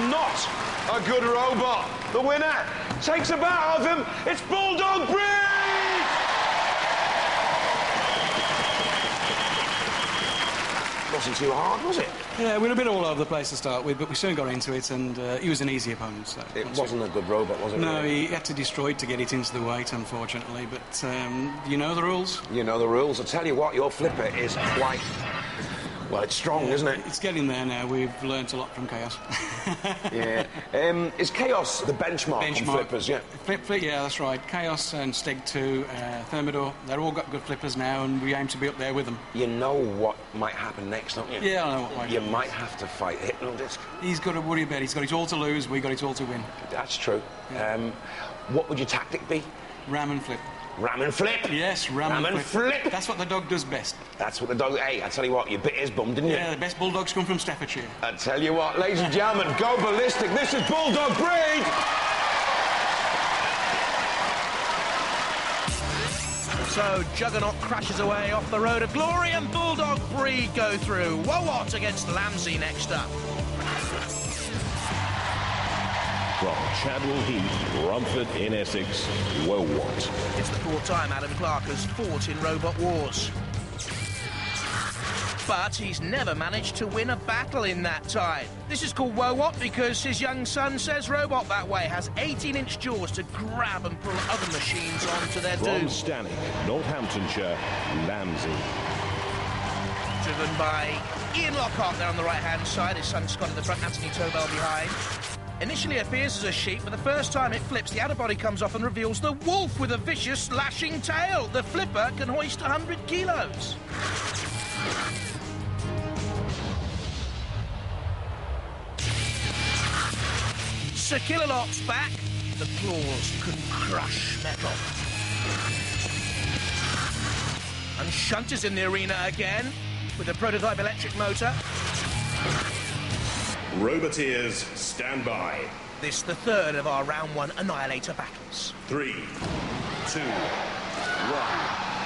Not a good robot. The winner takes a bow of him. It's Bulldog Breed! Wasn't too hard, was it? Yeah, we were a bit all over the place to start with, but we soon got into it, and he was an easy opponent. So it wasn't a good robot, was it? No, really? he had to destroy it to get it into the weight, unfortunately. But you know the rules? You know the rules. I tell you what, your Phillipa is quite... Well, it's strong, isn't it? It's getting there now. We've learnt a lot from Chaos. Yeah. Is Chaos the benchmark on Phillipas, yeah? Yeah, that's right. Chaos and Steg 2, Thermidor, they're all got good Phillipas now, and we aim to be up there with them. You know what might happen next, don't you? Yeah, I know what might happen. You might have to fight Hypno-disc. He's got to worry about it. He's got it all to lose, we got it all to win. That's true. Yeah. What would your tactic be? Ram and flip. Ram and flip? Yes, ram and flip. That's what the dog does best. That's what the dog... Hey, I tell you what, you bit his bum, didn't you? Yeah, the best bulldogs come from Staffordshire. I tell you what, ladies and gentlemen, go ballistic. This is Bulldog Breed! So, Juggernot crashes away off the road of glory and Bulldog Breed go through. Wowot against Lambsy next up. From Chadwell Heath, Romford in Essex, Wowot. It's the fourth time Adam Clark has fought in Robot Wars. But he's never managed to win a battle in that time. This is called Wowot because his young son says robot that way, has 18-inch jaws to grab and pull other machines onto their doom. From Stanwick, Northamptonshire, Lambsy. Driven by Ian Lockhart there on the right-hand side, his son Scott at the front, Anthony Tobel behind. Initially appears as a sheep, but the first time it flips, the outer body comes off and reveals the wolf with a vicious, lashing tail. The Phillipa can hoist 100 kilos. Sir Killalot's back. The claws can crush metal. And Shunt is in the arena again with a prototype electric motor. Roboteers, stand by. This the third of our round one Annihilator battles. 3, 2, 1,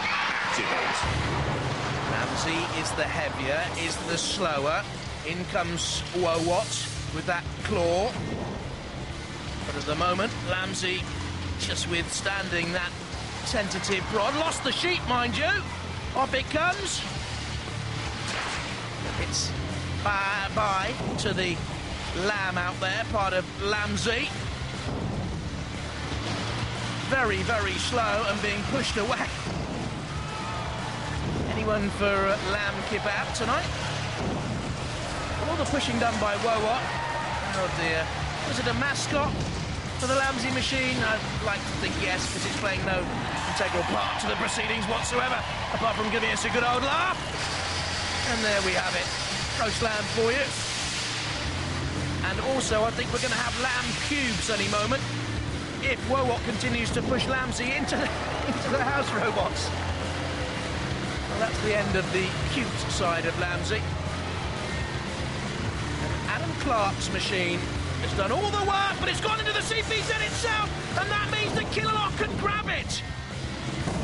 activate. Lambsy is the heavier, is the slower. In comes Wowot with that claw. But at the moment, Lambsy just withstanding that tentative prod. Lost the sheep, mind you. Off it comes. It's bye-bye to the lamb out there, part of Lambsy. Very, very slow and being pushed away. Anyone for lamb kebab tonight? All the pushing done by Wowot. Oh dear. Was it a mascot for the Lambsy machine? I'd like to think yes, because it's playing no integral part to the proceedings whatsoever, apart from giving us a good old laugh. And there we have it. Roast lamb for you. And also, I think we're going to have lamb cubes any moment if Wowot continues to push Lambsy into the house robots. Well, that's the end of the cute side of Lambsy. And Adam Clark's machine has done all the work, but it's gone into the CPZ itself, and that means that Killalot can grab it.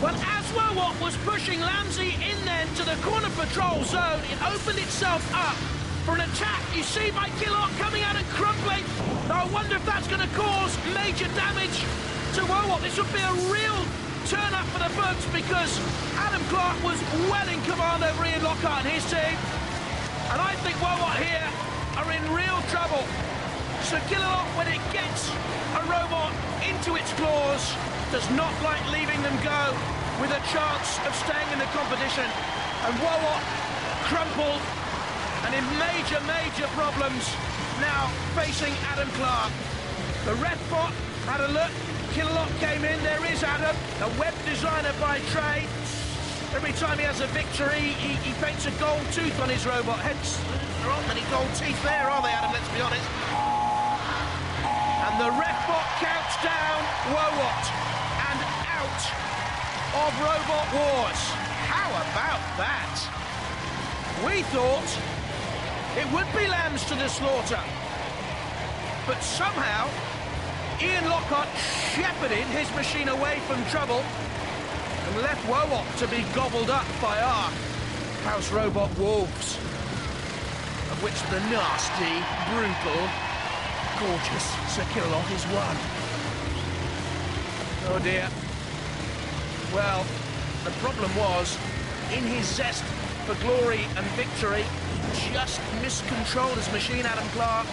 Well, as Wowot was pushing Lambsy in then to the corner patrol zone, it opened itself up for an attack. You see by Killalot coming out and crumpling. I wonder if that's going to cause major damage to Wowot. This would be a real turn-up for the bugs because Adam Clark was well in command over Ian Lockhart and his team. And I think Wowot here are in real trouble. So Killalot, when it gets a robot into its claws, does not like leaving them go with a chance of staying in the competition. And Wowot crumpled and in major, major problems now facing Adam Clark. The ref bot had a look. Killalot came in. There is Adam, a web designer by trade. Every time he has a victory, he paints a gold tooth on his robot. Hence, there aren't many gold teeth there, are they, Adam? Let's be honest. And the ref bot counts down Wowot and out of Robot Wars. How about that? We thought it would be lambs to the slaughter. But somehow, Ian Lockhart shepherded his machine away from trouble and left Wowot to be gobbled up by our house robot wolves. A which the nasty, brutal, gorgeous Sir Killalot is one. Oh dear. Well, the problem was, in his zest for glory and victory, he just miscontrolled his machine, Adam Clark,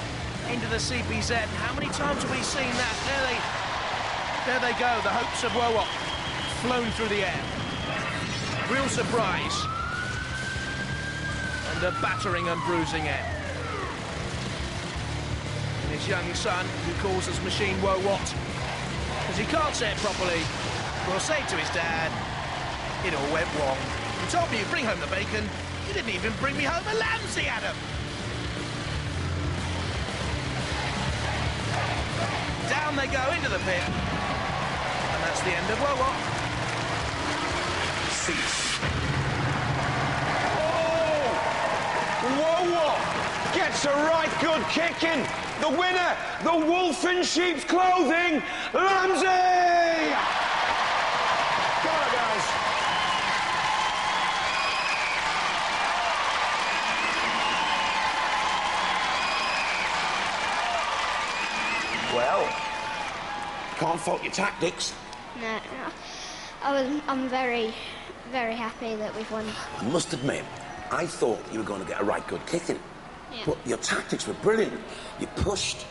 into the CPZ. How many times have we seen that? There they go, the hopes of Wowot flown through the air. Real surprise. And a battering and bruising end. And his young son, who calls his machine Wowot, because he can't say it properly, will say to his dad, "It all went wrong. You told me you'd bring home the bacon. You didn't even bring me home a Lambsy, Adam." Down they go into the pit. And that's the end of Wowot. Cease. Oh! Wowot gets a right good kicking. The winner, the wolf in sheep's clothing, Lambsy! Go on, guys. Well, can't fault your tactics. No. I'm very, very happy that we've won. I must admit, I thought you were going to get a right good kicking. Yeah. But your tactics were brilliant. You pushed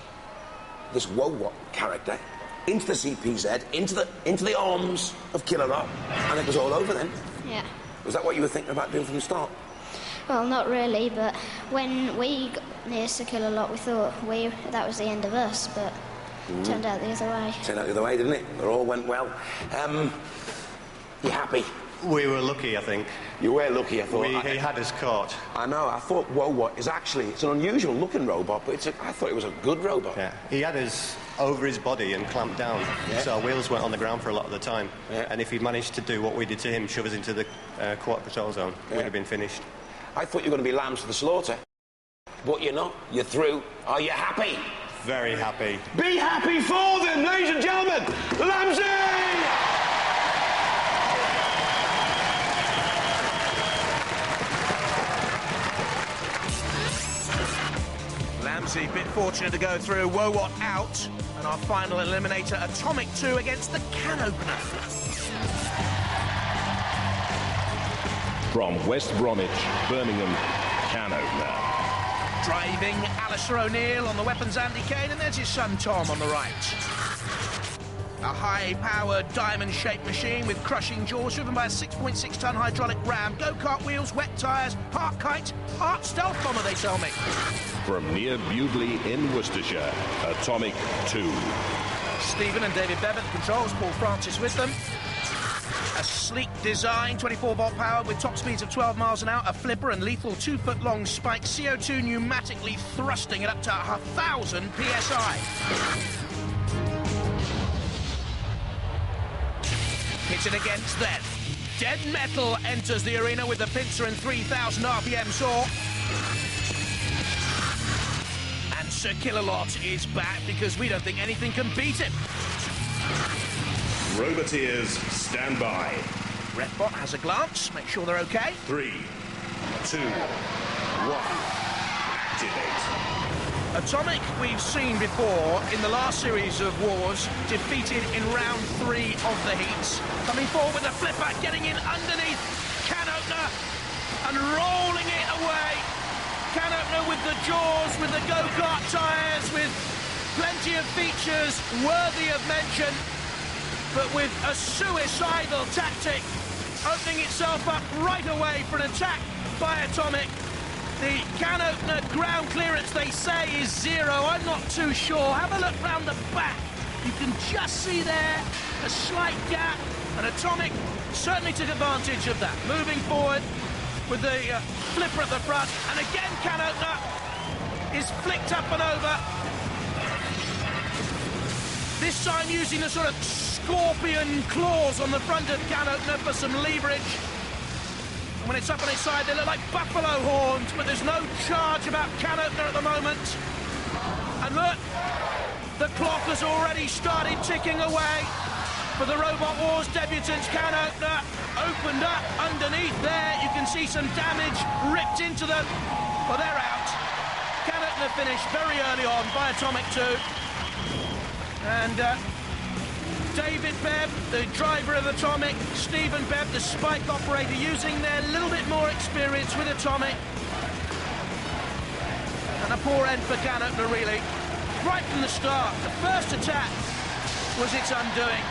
this Wowot character into the CPZ, into the arms of Killalot, and it was all over then. Yeah. Was that what you were thinking about doing from the start? Well, not really, but when we got near Sir Killalot, we thought that was the end of us, but it turned out the other way. Turned out the other way, didn't it? It all went well. You happy? We were lucky, I think. You were lucky, I thought. He had us caught. I know, I thought Wowot is actually, it's an unusual looking robot, but I thought it was a good robot. Yeah, he had us over his body and clamped down, so our wheels weren't on the ground for a lot of the time. Yeah. And if he'd managed to do what we did to him, shove us into the quarter patrol zone, we'd have been finished. I thought you were going to be lambs to the slaughter, but you're not. You're through. Are you happy? Very happy. Be happy for them, ladies and gentlemen, Lambsy! Lambsy, a bit fortunate to go through. Wowot out. And our final eliminator, Atomic 2 against the can opener. From West Bromwich, Birmingham, can opener. Driving, Alistair O'Neill on the weapons, Andy Kane, and there's his son Tom on the right. A high-powered diamond-shaped machine with crushing jaws driven by a 6.6-ton hydraulic ram, go-kart wheels, wet tyres, park kite, art stealth bomber, they tell me. From near Bewdley in Worcestershire, Atomic 2. Stephen and David Bevan at the controls, Paul Francis with them. A sleek design, 24-volt power with top speeds of 12 miles an hour, a flipper and lethal 2-foot-long spike, CO2 pneumatically thrusting it up to 1,000 PSI. Pitted against then. Dead Metal enters the arena with the pincer and 3,000 RPM saw. And Sir Killalot is back because we don't think anything can beat him. Roboteers, stand by. Refbot has a glance, make sure they're okay. 3, 2, 1. Activate. Atomic, we've seen before in the last series of wars, defeated in round 3 of the heats. Coming forward with a flipper, getting in underneath can opener and rolling it away. Can opener with the jaws, with the go-kart tyres, with plenty of features worthy of mention, but with a suicidal tactic, opening itself up right away for an attack by Atomic. The can opener ground clearance, they say, is 0. I'm not too sure. Have a look round the back. You can just see there a slight gap, and Atomic certainly took advantage of that. Moving forward with the flipper at the front, and again can opener is flicked up and over. This time using the sort of scorpion claws on the front of can opener for some leverage. When it's up on its side, they look like buffalo horns, but there's no charge about can opener at the moment. And look, the clock has already started ticking away for the Robot Wars debutants. Can opener opened up underneath there. You can see some damage ripped into them. Well, they're out. finish very early on by Atomic 2. And David Bebb, the driver of Atomic, Stephen Bebb, the spike operator, using their little bit more experience with Atomic. And a poor end for Johnathan, really. Right from the start, the first attack was its undoing.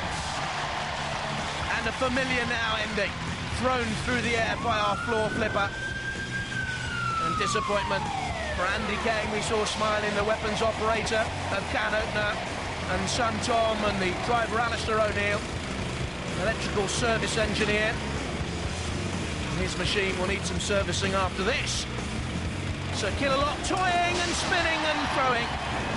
And a familiar now ending, thrown through the air by our floor flipper. And disappointment for Andy Kane. We saw smiling the weapons operator of Johnathan and son Tom and the driver Alistair O'Neill, electrical service engineer. His machine will need some servicing after this. So Killalot toying and spinning and throwing.